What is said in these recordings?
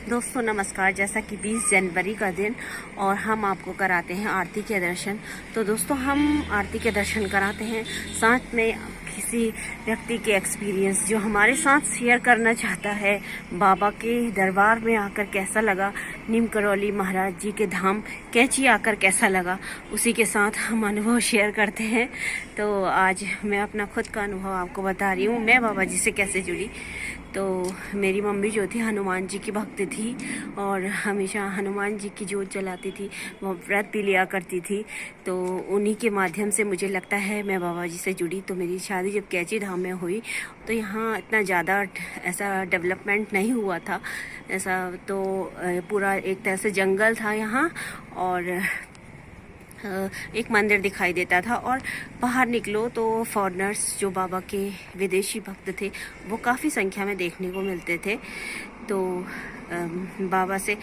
दोस्तों नमस्कार। जैसा कि 20 जनवरी का दिन और हम आपको कराते हैं आरती के दर्शन। तो दोस्तों हम आरती के दर्शन कराते हैं, साथ में किसी व्यक्ति के एक्सपीरियंस जो हमारे साथ शेयर करना चाहता है। बाबा के दरबार में आकर कैसा लगा, नीम करौली महाराज जी के धाम कैंची आकर कैसा लगा, उसी के साथ हम अनुभव शेयर करते हैं। तो आज मैं अपना खुद का अनुभव आपको बता रही हूँ, मैं बाबा जी से कैसे जुड़ी। तो मेरी मम्मी जो थी हनुमान जी की भक्त थी और हमेशा हनुमान जी की जोत जलाती थी, वो व्रत भी लिया करती थी। तो उन्हीं के माध्यम से मुझे लगता है मैं बाबा जी से जुड़ी। तो मेरी शादी जब कैंची धाम में हुई तो यहाँ इतना ज़्यादा ऐसा डेवलपमेंट नहीं हुआ था, ऐसा तो पूरा एक तरह से जंगल था यहाँ और एक मंदिर दिखाई देता था। और बाहर निकलो तो फॉरेनर्स जो बाबा के विदेशी भक्त थे वो काफ़ी संख्या में देखने को मिलते थे। तो बाबा से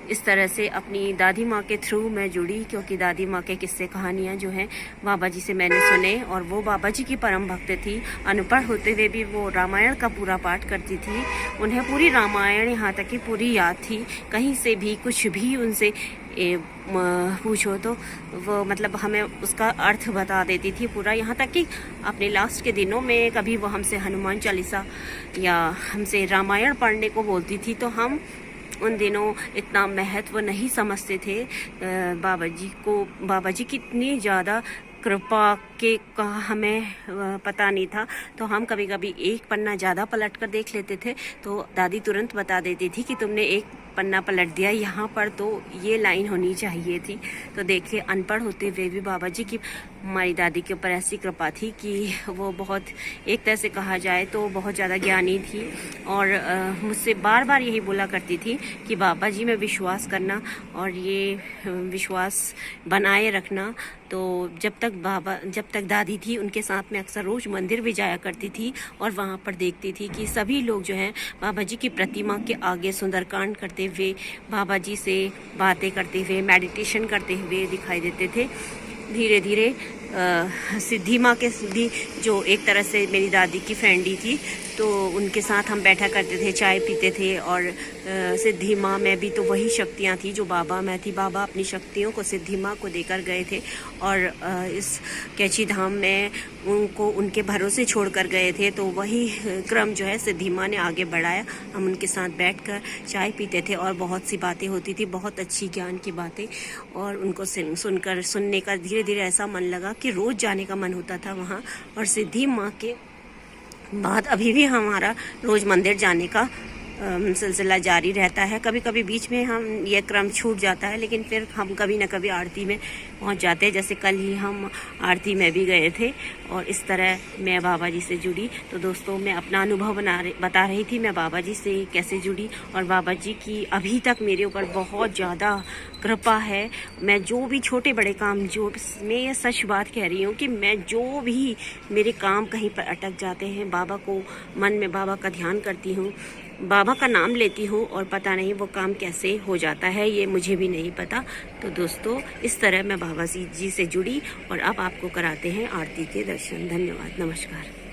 इस तरह से अपनी दादी माँ के थ्रू मैं जुड़ी, क्योंकि दादी माँ के किस्से कहानियाँ जो हैं बाबा जी से मैंने सुने और वो बाबा जी की परम भक्त थी। अनपढ़ होते हुए भी वो रामायण का पूरा पाठ करती थी, उन्हें पूरी रामायण यहाँ तक कि पूरी याद थी। कहीं से भी कुछ भी उनसे पूछो तो वो मतलब हमें उसका अर्थ बता देती थी पूरा। यहाँ तक कि अपने लास्ट के दिनों में कभी वो हमसे हनुमान चालीसा या हमसे रामायण पढ़ने को बोलती थी तो हम उन दिनों इतना महत्व नहीं समझते थे बाबा जी को। बाबा जी की इतनी ज़्यादा कृपा के का हमें पता नहीं था। तो हम कभी कभी एक पन्ना ज़्यादा पलट कर देख लेते थे तो दादी तुरंत बता देती थी कि तुमने एक पन्ना पलट दिया, यहाँ पर तो ये लाइन होनी चाहिए थी। तो देखिए अनपढ़ होते हुए भी बाबा जी की हमारी दादी के ऊपर ऐसी कृपा थी कि वो बहुत, एक तरह से कहा जाए तो बहुत ज़्यादा ज्ञानी थी। और मुझसे बार बार यही बोला करती थी कि बाबा जी में विश्वास करना और ये विश्वास बनाए रखना। तो जब तक दादी थी उनके साथ में अक्सर रोज़ मंदिर भी जाया करती थी और वहाँ पर देखती थी कि सभी लोग जो हैं बाबा जी की प्रतिमा के आगे सुंदरकांड करते हुए, बाबा जी से बातें करते हुए, मेडिटेशन करते हुए दिखाई देते थे। धीरे धीरे सिद्धि माँ के भी, जो एक तरह से मेरी दादी की फ्रेंडी थी, तो उनके साथ हम बैठा करते थे, चाय पीते थे। और सिद्धि माँ में भी तो वही शक्तियाँ थी जो बाबा में थी। बाबा अपनी शक्तियों को सिद्धि माँ को देकर गए थे और इस कैंची धाम में उनको उनके भरोसे छोड़ कर गए थे। तो वही क्रम जो है सिद्धि माँ ने आगे बढ़ाया। हम उनके साथ बैठकर चाय पीते थे और बहुत सी बातें होती थी, बहुत अच्छी ज्ञान की बातें। और उनको सुनने का धीरे धीरे ऐसा मन लगा कि रोज़ जाने का मन होता था वहाँ। और सिद्धि माँ के बाद अभी भी हमारा रोज़ मंदिर जाने का सिलसिला जारी रहता है। कभी कभी बीच में हम ये क्रम छूट जाता है, लेकिन फिर हम कभी न कभी आरती में पहुंच जाते हैं। जैसे कल ही हम आरती में भी गए थे और इस तरह मैं बाबा जी से जुड़ी। तो दोस्तों मैं अपना अनुभव बता रही थी मैं बाबा जी से कैसे जुड़ी। और बाबा जी की अभी तक मेरे ऊपर बहुत ज़्यादा कृपा है। मैं जो भी छोटे बड़े काम, जो मैं ये सच बात कह रही हूँ कि मैं जो भी मेरे काम कहीं पर अटक जाते हैं, बाबा को मन में बाबा का ध्यान करती हूँ, बाबा का नाम लेती हूँ और पता नहीं वो काम कैसे हो जाता है, ये मुझे भी नहीं पता। तो दोस्तों इस तरह मैं बाबा जी से जुड़ी और अब आपको कराते हैं आरती के दर्शन। धन्यवाद, नमस्कार।